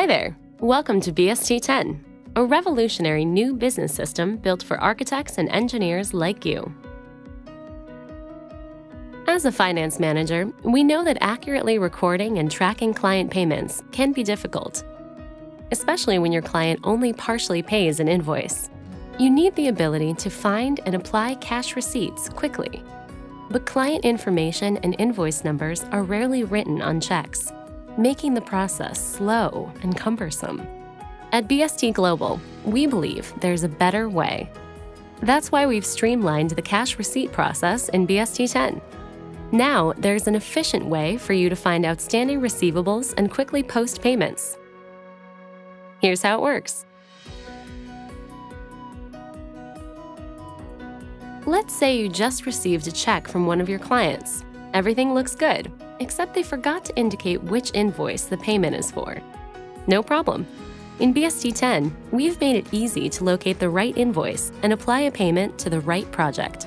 there! Welcome to BST10, a revolutionary new business system built for architects and engineers like you. As a finance manager, we know that accurately recording and tracking client payments can be difficult, especially when your client only partially pays an invoice. You need the ability to find and apply cash receipts quickly. But client information and invoice numbers are rarely written on checks, making the process slow and cumbersome. At BST Global, we believe there's a better way. That's why we've streamlined the cash receipt process in BST10. Now, there's an efficient way for you to find outstanding receivables and quickly post payments. Here's how it works. Let's say you just received a check from one of your clients. Everything looks good, except they forgot to indicate which invoice the payment is for. No problem. In BST10, we've made it easy to locate the right invoice and apply a payment to the right project.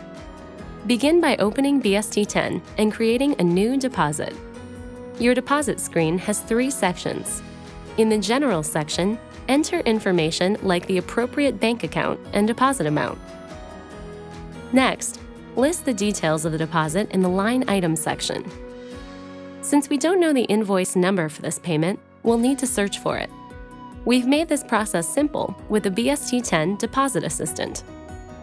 Begin by opening BST10 and creating a new deposit. Your deposit screen has 3 sections. In the General section, enter information like the appropriate bank account and deposit amount. Next, list the details of the deposit in the Line Item section. Since we don't know the invoice number for this payment, we'll need to search for it. We've made this process simple with the BST10 Deposit Assistant.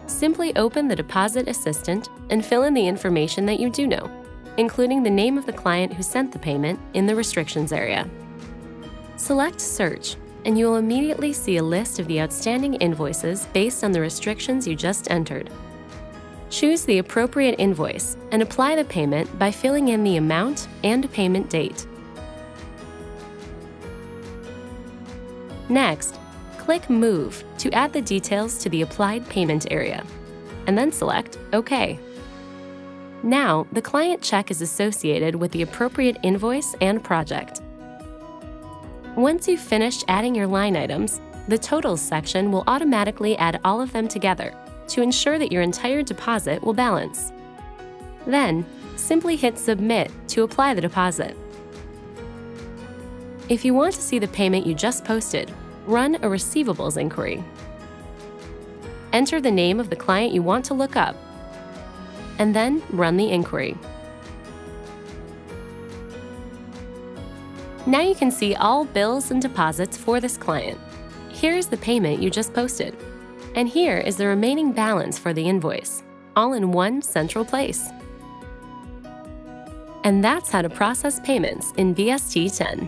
Simply open the Deposit Assistant and fill in the information that you do know, including the name of the client who sent the payment in the restrictions area. Select Search, and you'll immediately see a list of the outstanding invoices based on the restrictions you just entered. Choose the appropriate invoice and apply the payment by filling in the amount and payment date. Next, click Move to add the details to the applied payment area, and then select OK. Now, the client check is associated with the appropriate invoice and project. Once you've finished adding your line items, the Totals section will automatically add all of them together to ensure that your entire deposit will balance. Then, simply hit Submit to apply the deposit. If you want to see the payment you just posted, run a receivables inquiry. Enter the name of the client you want to look up, and then run the inquiry. Now you can see all bills and deposits for this client. Here's the payment you just posted, and here is the remaining balance for the invoice, all in one central place. And that's how to process payments in BST10.